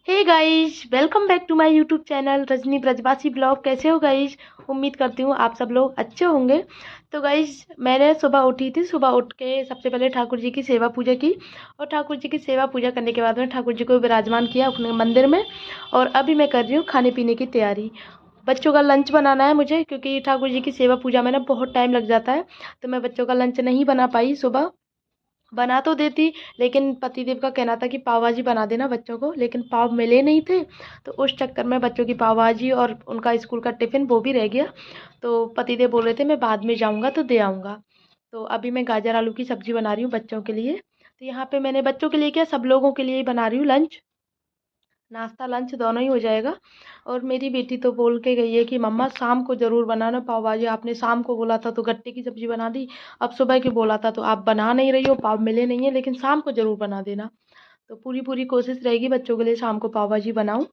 Hey guys, welcome back to my YouTube channel Rajni Brajwasi blog. कैसे हो guys? उम्मीद करती हूँ आप सब लोग अच्छे होंगे। तो गाइस, मैंने सुबह उठी थी। सुबह उठ के सबसे पहले ठाकुर जी की सेवा पूजा की, और ठाकुर जी की सेवा पूजा करने के बाद में ठाकुर जी को विराजमान किया अपने मंदिर में। और अभी मैं कर रही हूँ खाने पीने की तैयारी। बच्चों का लंच बनाना है मुझे, क्योंकि ठाकुर जी की सेवा पूजा में ना बहुत टाइम लग जाता है। तो मैं बच्चों का लंच नहीं बना पाई सुबह। बना तो देती, लेकिन पतिदेव का कहना था कि पाव भाजी बना देना बच्चों को, लेकिन पाव मिले नहीं थे। तो उस चक्कर में बच्चों की पाव भाजी और उनका स्कूल का टिफ़िन वो भी रह गया। तो पतिदेव बोल रहे थे मैं बाद में जाऊँगा तो दे आऊँगा। तो अभी मैं गाजर आलू की सब्ज़ी बना रही हूँ बच्चों के लिए। तो यहाँ पे मैंने बच्चों के लिए क्या, सब लोगों के लिए ही बना रही हूँ लंच। नाश्ता लंच दोनों ही हो जाएगा। और मेरी बेटी तो बोल के गई है कि मम्मा शाम को ज़रूर बनाना पाव भाजी। आपने शाम को बोला था तो गट्टे की सब्ज़ी बना दी, अब सुबह की बोला था तो आप बना नहीं रही हो, पाव मिले नहीं है, लेकिन शाम को ज़रूर बना देना। तो पूरी पूरी कोशिश रहेगी बच्चों के लिए शाम को पाव भाजी बनाऊँ।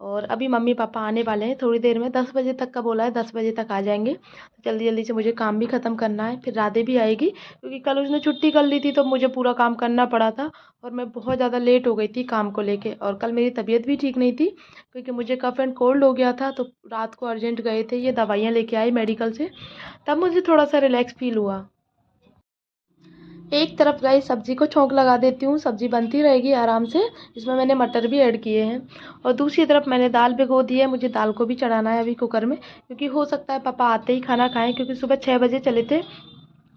और अभी मम्मी पापा आने वाले हैं थोड़ी देर में, 10 बजे तक का बोला है, 10 बजे तक आ जाएंगे। तो जल्दी जल्दी से मुझे काम भी ख़त्म करना है, फिर राधे भी आएगी, क्योंकि कल उसने छुट्टी कर ली थी तो मुझे पूरा काम करना पड़ा था। और मैं बहुत ज़्यादा लेट हो गई थी काम को लेके, और कल मेरी तबीयत भी ठीक नहीं थी, क्योंकि मुझे कफ़ एंड कोल्ड हो गया था। तो रात को अर्जेंट गए थे, ये दवाइयाँ लेके आए मेडिकल से, तब मुझे थोड़ा सा रिलैक्स फील हुआ। एक तरफ गाइस सब्ज़ी को छौंक लगा देती हूँ, सब्ज़ी बनती रहेगी आराम से। इसमें मैंने मटर भी ऐड किए हैं। और दूसरी तरफ मैंने दाल भिगो दी है, मुझे दाल को भी चढ़ाना है अभी कुकर में, क्योंकि हो सकता है पापा आते ही खाना खाएं, क्योंकि सुबह 6 बजे चले थे।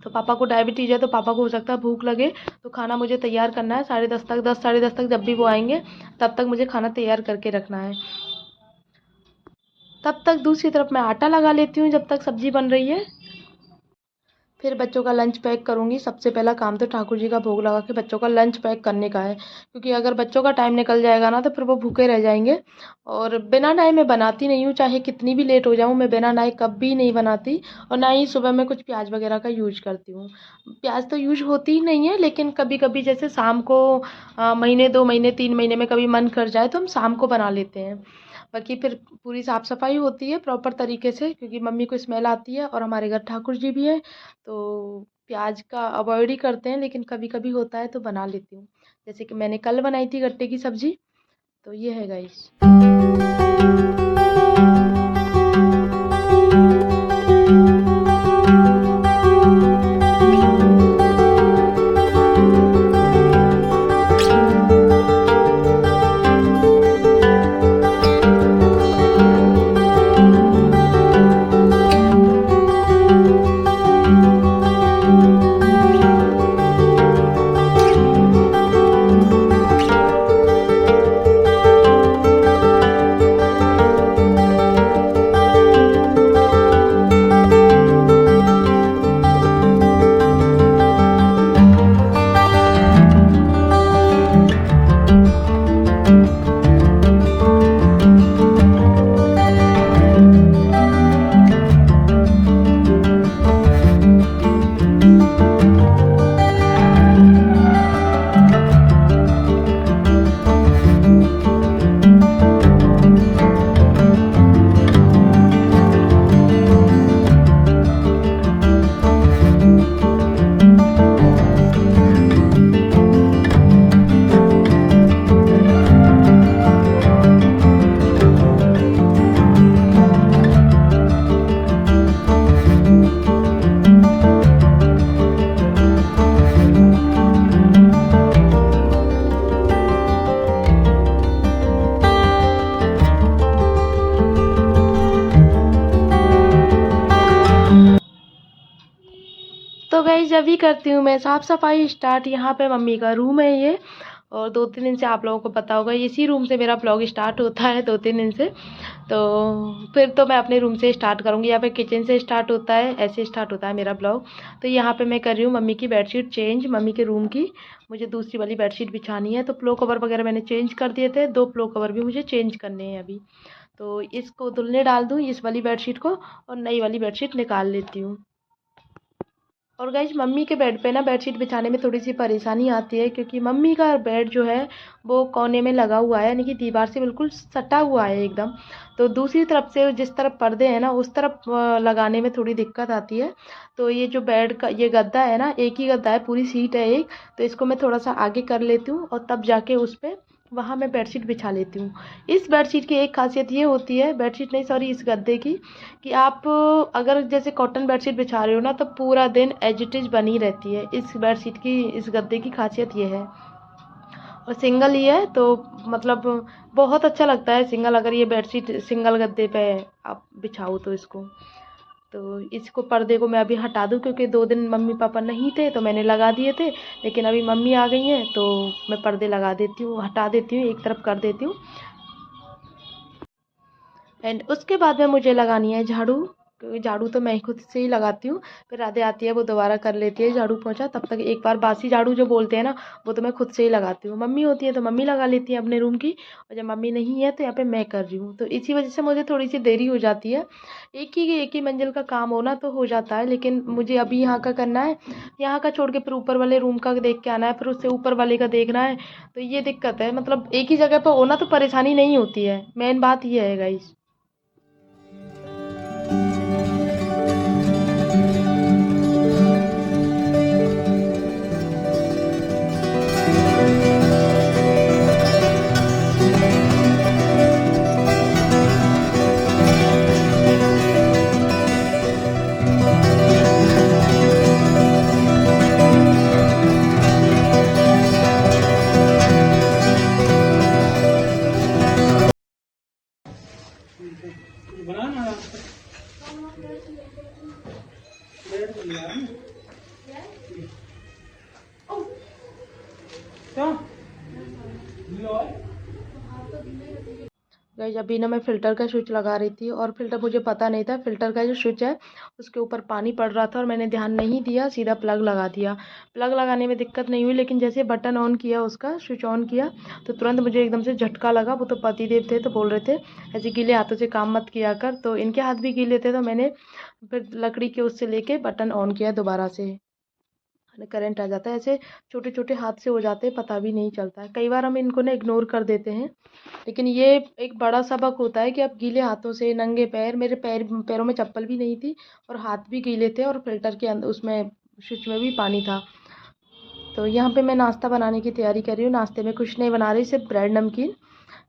तो पापा को डायबिटीज़ है, तो पापा को हो सकता है भूख लगे। तो खाना मुझे तैयार करना है 10:30 तक, 10 साढ़े 10 तक जब भी वो आएंगे, तब तक मुझे खाना तैयार करके रखना है। तब तक दूसरी तरफ मैं आटा लगा लेती हूँ जब तक सब्ज़ी बन रही है। फिर बच्चों का लंच पैक करूँगी। सबसे पहला काम तो ठाकुर जी का भोग लगा के बच्चों का लंच पैक करने का है, क्योंकि अगर बच्चों का टाइम निकल जाएगा ना तो फिर वो भूखे रह जाएंगे। और बिना नहाए मैं बनाती नहीं हूँ, चाहे कितनी भी लेट हो जाऊँ, मैं बिना नहाए कभी नहीं बनाती। और ना ही सुबह मैं कुछ प्याज वगैरह का यूज करती हूँ। प्याज तो यूज होती ही नहीं है, लेकिन कभी कभी जैसे शाम को महीने 2 महीने 3 महीने में कभी मन कर जाए तो हम शाम को बना लेते हैं। बाकी फिर पूरी साफ सफाई होती है प्रॉपर तरीके से, क्योंकि मम्मी को स्मेल आती है और हमारे घर ठाकुर जी भी हैं। तो प्याज का अवॉइड ही करते हैं, लेकिन कभी कभी होता है तो बना लेती हूँ। जैसे कि मैंने कल बनाई थी गट्टे की सब्जी। तो ये है गाइस। तो गाइस अभी करती हूँ मैं साफ़ सफाई स्टार्ट। यहाँ पे मम्मी का रूम है ये, और 2-3 दिन से आप लोगों को पता होगा इसी रूम से मेरा ब्लॉग स्टार्ट होता है 2-3 दिन से। तो फिर तो मैं अपने रूम से स्टार्ट करूँगी, या फिर किचन से स्टार्ट होता है, ऐसे स्टार्ट होता है मेरा ब्लॉग। तो यहाँ पे मैं कर रही हूँ मम्मी की बेडशीट चेंज, मम्मी के रूम की। मुझे दूसरी वाली बेडशीट बिछानी है, तो पिलो कवर वगैरह मैंने चेंज कर दिए थे, 2 पिलो कवर भी मुझे चेंज करने हैं अभी। तो इसको धुलने डाल दूँ इस वाली बेडशीट को, और नई वाली बेडशीट निकाल लेती हूँ। और गाइज मम्मी के बेड पे ना बेडशीट बिछाने में थोड़ी सी परेशानी आती है, क्योंकि मम्मी का बेड जो है वो कोने में लगा हुआ है, यानी कि दीवार से बिल्कुल सटा हुआ है एकदम। तो दूसरी तरफ से जिस तरफ पर्दे हैं ना उस तरफ लगाने में थोड़ी दिक्कत आती है। तो ये जो बेड का ये गद्दा है ना, एक ही गद्दा है, पूरी सीट है एक। तो इसको मैं थोड़ा सा आगे कर लेती हूँ और तब जाके उस पर वहाँ मैं बेडशीट बिछा लेती हूँ। इस बेडशीट की एक खासियत ये होती है, बेडशीट नहीं सॉरी इस गद्दे की, कि आप अगर जैसे कॉटन बेडशीट बिछा रहे हो ना तो पूरा दिन एज इट इज़ बनी रहती है। इस बेडशीट की, इस गद्दे की खासियत ये है। और सिंगल ही है तो मतलब बहुत अच्छा लगता है सिंगल, अगर ये बेडशीट सिंगल गद्दे पे आप बिछाओ तो इसको। तो इसको पर्दे को मैं अभी हटा दूँ क्योंकि 2 दिन मम्मी पापा नहीं थे तो मैंने लगा दिए थे, लेकिन अभी मम्मी आ गई हैं तो मैं पर्दे लगा देती हूँ, हटा देती हूँ, एक तरफ कर देती हूँ। एंड उसके बाद में मुझे लगानी है झाड़ू, क्योंकि झाड़ू तो मैं खुद से ही लगाती हूँ। फिर राधे आती है वो दोबारा कर लेती है झाड़ू पोंछा, तब तक एक बार बासी झाड़ू जो बोलते हैं ना वो तो मैं खुद से ही लगाती हूँ। मम्मी होती है तो मम्मी लगा लेती है अपने रूम की, और जब मम्मी नहीं है तो यहाँ पे मैं कर रही हूँ, तो इसी वजह से मुझे थोड़ी सी देरी हो जाती है। एक ही मंजिल का काम होना तो हो जाता है, लेकिन मुझे अभी यहाँ का करना है, यहाँ का छोड़ के फिर ऊपर वाले रूम का देख के आना है, फिर उससे ऊपर वाले का देखना है। तो ये दिक्कत है, मतलब एक ही जगह पर होना तो परेशानी नहीं होती है, मेन बात ये है गाइस। गाइस अभी ना मैं फ़िल्टर का स्विच लगा रही थी, और फ़िल्टर मुझे पता नहीं था, फ़िल्टर का जो स्विच है उसके ऊपर पानी पड़ रहा था और मैंने ध्यान नहीं दिया, सीधा प्लग लगा दिया। प्लग लगाने में दिक्कत नहीं हुई, लेकिन जैसे बटन ऑन किया, उसका स्विच ऑन किया तो तुरंत मुझे एकदम से झटका लगा। वो तो पतिदेव थे तो बोल रहे थे ऐसे गीले हाथों से काम मत किया कर, तो इनके हाथ भी गीले थे तो मैंने फिर लकड़ी के उससे लेके बटन ऑन किया दोबारा से। करंट आ जाता है, ऐसे छोटे छोटे हाथ से हो जाते हैं, पता भी नहीं चलता है। कई बार हम इनको ना इग्नोर कर देते हैं, लेकिन ये एक बड़ा सबक होता है कि आप गीले हाथों से, नंगे पैर, मेरे पैरों में चप्पल भी नहीं थी और हाथ भी गीले थे, और फिल्टर के अंदर उसमें स्विच में भी पानी था। तो यहाँ पे मैं नाश्ता बनाने की तैयारी कर रही हूँ। नाश्ते में कुछ नहीं बना रही, सिर्फ ब्रेड नमकीन,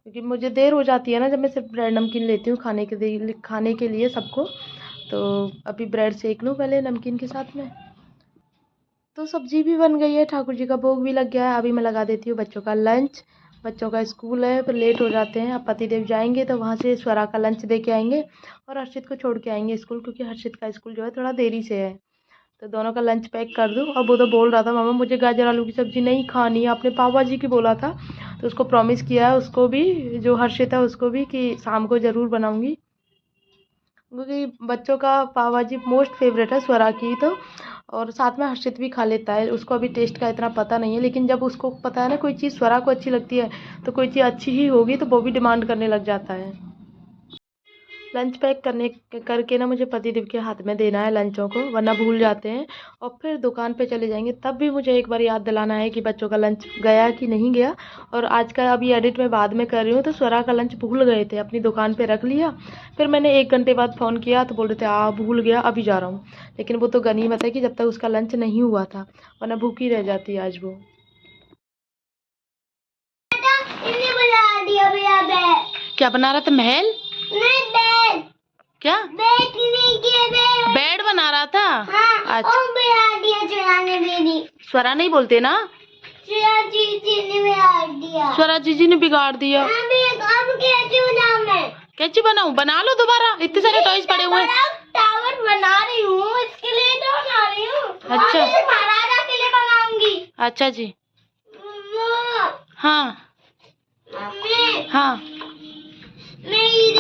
क्योंकि मुझे देर हो जाती है ना जब मैं सिर्फ ब्रेड नमकीन लेती हूँ खाने के लिए सबको। तो अभी ब्रेड सेक लूँ पहले नमकीन के साथ में। तो सब्जी भी बन गई है, ठाकुर जी का भोग भी लग गया है। अभी मैं लगा देती हूँ बच्चों का लंच। बच्चों का स्कूल है, फिर लेट हो जाते हैं। अब पतिदेव जाएंगे तो वहाँ से स्वरा का लंच दे के आएंगे और हर्षित को छोड़ के आएंगे स्कूल, क्योंकि हर्षित का स्कूल जो है थोड़ा देरी से है। तो दोनों का लंच पैक कर दूँ। और वो तो बोल रहा था मामा मुझे गाजर आलू की सब्ज़ी नहीं खानी है, आपने पाव भाजी की बोला था। तो उसको प्रॉमिस किया है, उसको भी, जो हर्षित है उसको भी, कि शाम को ज़रूर बनाऊँगी, क्योंकि बच्चों का पाव भाजी मोस्ट फेवरेट है स्वरा की तो। और साथ में हर्षित भी खा लेता है, उसको अभी टेस्ट का इतना पता नहीं है, लेकिन जब उसको पता है ना कोई चीज़ स्वरा को अच्छी लगती है तो कोई चीज़ अच्छी ही होगी तो वो भी डिमांड करने लग जाता है। लंच पैक करके ना मुझे पतिदेव के हाथ में देना है लंचों को, वरना भूल जाते हैं और फिर दुकान पे चले जाएंगे। तब भी मुझे एक बार याद दिलाना है कि बच्चों का लंच गया कि नहीं गया। और आज का अभी एडिट मैं बाद में कर रही हूँ, तो स्वरा का लंच भूल गए थे, अपनी दुकान पे रख लिया। फिर मैंने 1 घंटे बाद फ़ोन किया तो बोल रहे थे भूल गया, अभी जा रहा हूँ। लेकिन वो तो गनीमत है कि जब तक उसका लंच नहीं हुआ था, वरना भूखी रह जाती आज वो। क्या बना रहा था, महल? नहीं, बेड। क्या बेड बना रहा था? हाँ, अच्छा, स्वरा नहीं बोलते ना, स्वरा जीजी ने बिगाड़ दिया। कैसे बनाऊं? बना लो दोबारा, इतने सारे टॉयज पड़े हुए हैं। टावर बना रही हूँ, इसके लिए तो बना रही हूँ। अच्छा, महाराजा के लिए बनाऊंगी। अच्छा जी। हाँ हाँ,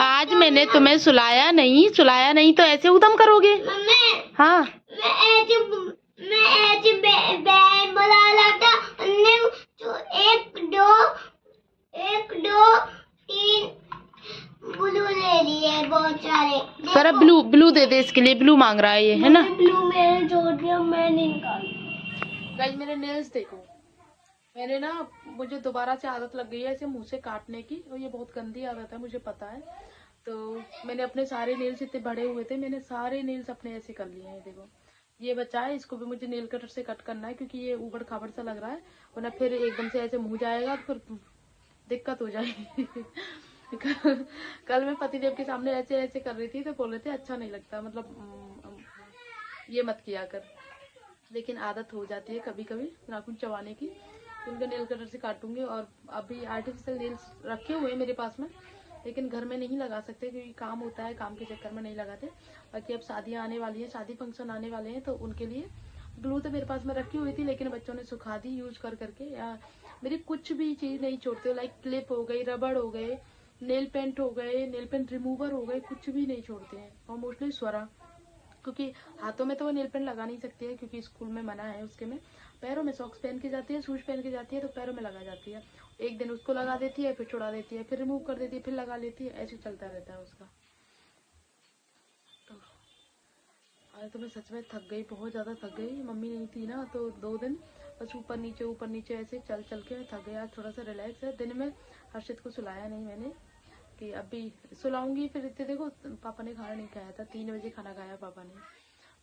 आज मैंने तुम्हें सुलाया नहीं तो ऐसे उदम करोगे? हाँ, मैं ऐसे बैड बना था, एक दो तीन ब्लू ले लिए, बहुत सारे। सर ब्लू दे दे, इसके लिए ब्लू मांग रहा है ये, है ना? ब्लू मैंने छोड़ दिया, मैं नहीं निकाली। गाइस मेरे नेल्स देखो, मैंने ना, मुझे दोबारा से आदत लग गई है ऐसे मुंह से काटने की, और ये बहुत गंदी आदत है, मुझे पता है। तो मैंने अपने सारे नेल्स इतने बड़े हुए थे, मैंने सारे नेल्स अपने ऐसे कर लिए हैं। देखो ये बचा है, इसको भी मुझे नेल कटर से कट करना है, क्योंकि ये ऊबड़ खाबड़ सा लग रहा है, वरना फिर एकदम से ऐसे मुंह जाएगा, फिर दिक्कत हो जाएगी। कल मैं पतिदेव के सामने ऐसे ऐसे कर रही थी तो बोल रहे थे अच्छा नहीं लगता, मतलब ये मत किया कर। लेकिन आदत हो जाती है कभी कभी नाखून चबाने की, तो उनका नेल कटर से काटूंगी। और अभी आर्टिफिशियल नेल्स रखे हुए हैं मेरे पास में, लेकिन घर में नहीं लगा सकते क्योंकि काम होता है, काम के चक्कर में नहीं लगाते। बाकी अब शादियाँ आने वाली हैं, शादी फंक्शन आने वाले हैं, तो उनके लिए ग्लू तो मेरे पास में रखी हुई थी, लेकिन बच्चों ने सुखा दी यूज कर करके। या मेरी कुछ भी चीज़ नहीं छोड़ते, लाइक क्लिप हो गई, रबड़ हो गए, नेल पेंट हो गए, नेल पेंट रिमूवर हो गए, कुछ भी नहीं छोड़ते हैं। और मोस्टली स्वरा, क्योंकि हाथों में तो वो नेल पेंट लगा नहीं सकती है क्योंकि स्कूल में मना है उसके में। पैरों में सॉक्स पहन के जाती है, शूज पहन के जाती है, तो पैरों में लगा जाती है। एक दिन उसको लगा देती है, फिर छुड़ा देती है, फिर रिमूव कर देती है, फिर लगा लेती है, ऐसे चलता रहता है उसका। तो आज तो मैं सच में थक गई, बहुत ज़्यादा थक गई। मम्मी नहीं थी ना, तो 2 दिन बस ऊपर नीचे ऐसे चल चल के थक गई। आज थोड़ा सा रिलैक्स है। दिन में हर्षित को सुलाया नहीं मैंने, कि अभी सुलाऊंगी। फिर इतने देखो पापा ने खाना नहीं खाया था, 3 बजे खाना खाया पापा ने,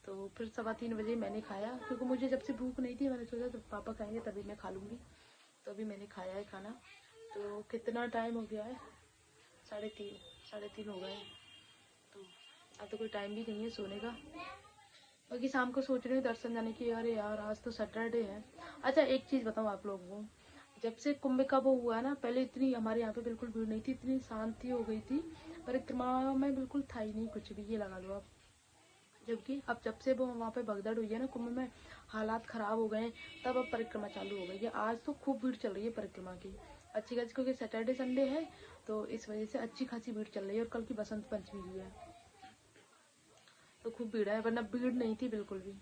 तो फिर 3:15 बजे मैंने खाया, क्योंकि मुझे जब से भूख नहीं थी मैंने सोचा जब पापा खाएंगे तभी मैं खा लूँगी। तो अभी मैंने खाया है खाना। तो कितना टाइम हो गया है, 3:30, 3:30 हो गए। तो अब तो कोई टाइम भी नहीं है सोने का। बाकी शाम को सोच रही हूँ दर्शन जाने की। अरे यार आज तो सैटरडे है। अच्छा एक चीज़ बताऊँ आप लोगों को, जब से कुंभ का वो हुआ ना, पहले इतनी हमारे यहाँ पे बिल्कुल भीड़ नहीं थी, इतनी शांति हो गई थी। परिक्रमा में बिल्कुल था ही नहीं कुछ भी, ये लगा लो आप। जबकि अब जब से वो वहाँ पे भगदड़ हुई है ना कुंभ में, हालात खराब हो गए हैं, तब अब परिक्रमा चालू हो गई है। आज तो खूब भीड़ चल रही है परिक्रमा की, अच्छी खासी, क्योंकि सैटरडे संडे है तो इस वजह से अच्छी खासी भीड़ चल रही है। और कल की बसंत पंचमी भी है, तो खूब भीड़ है, वरना भीड़ नहीं थी बिल्कुल भी।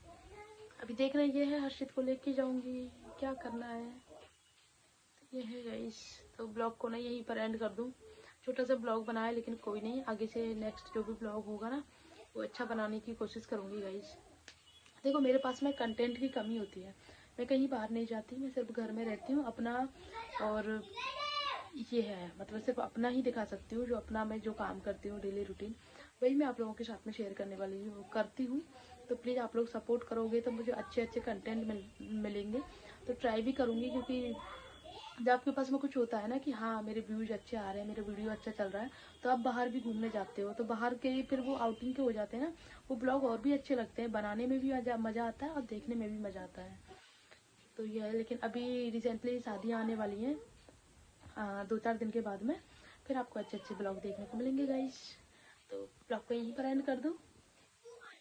अभी देखना ये है, हर्षित को लेके जाऊंगी, क्या करना है ये है गाइस। तो ब्लॉग को ना यहीं पर एंड कर दूं। छोटा सा ब्लॉग बनाया, लेकिन कोई नहीं, आगे से नेक्स्ट जो भी ब्लॉग होगा ना वो अच्छा बनाने की कोशिश करूंगी गाइस। देखो मेरे पास में कंटेंट की कमी होती है, मैं कहीं बाहर नहीं जाती, मैं सिर्फ घर में रहती हूँ अपना। और ये है, मतलब सिर्फ अपना ही दिखा सकती हूँ, जो अपना मैं जो काम करती हूँ डेली रूटीन, वही मैं आप लोगों के साथ में शेयर करने वाली हूँ, करती हूँ। तो प्लीज़ आप लोग सपोर्ट करोगे तो मुझे अच्छे अच्छे कंटेंट मिलेंगे। तो ट्राई भी करूँगी, क्योंकि जब आपके पास में कुछ होता है ना कि हाँ मेरे व्यूज अच्छे आ रहे हैं, मेरे वीडियो अच्छा चल रहा है, तो आप बाहर भी घूमने जाते हो, तो बाहर के फिर वो आउटिंग के हो जाते हैं ना, वो ब्लॉग और भी अच्छे लगते हैं, बनाने में भी मज़ा आता है और देखने में भी मज़ा आता है। तो ये है, लेकिन अभी रिसेंटली शादियाँ आने वाली हैं 2-4 दिन के बाद में, फिर आपको अच्छे अच्छे ब्लॉग देखने को मिलेंगे गाइस। तो ब्लॉग को यहीं पर एंड कर दूँ।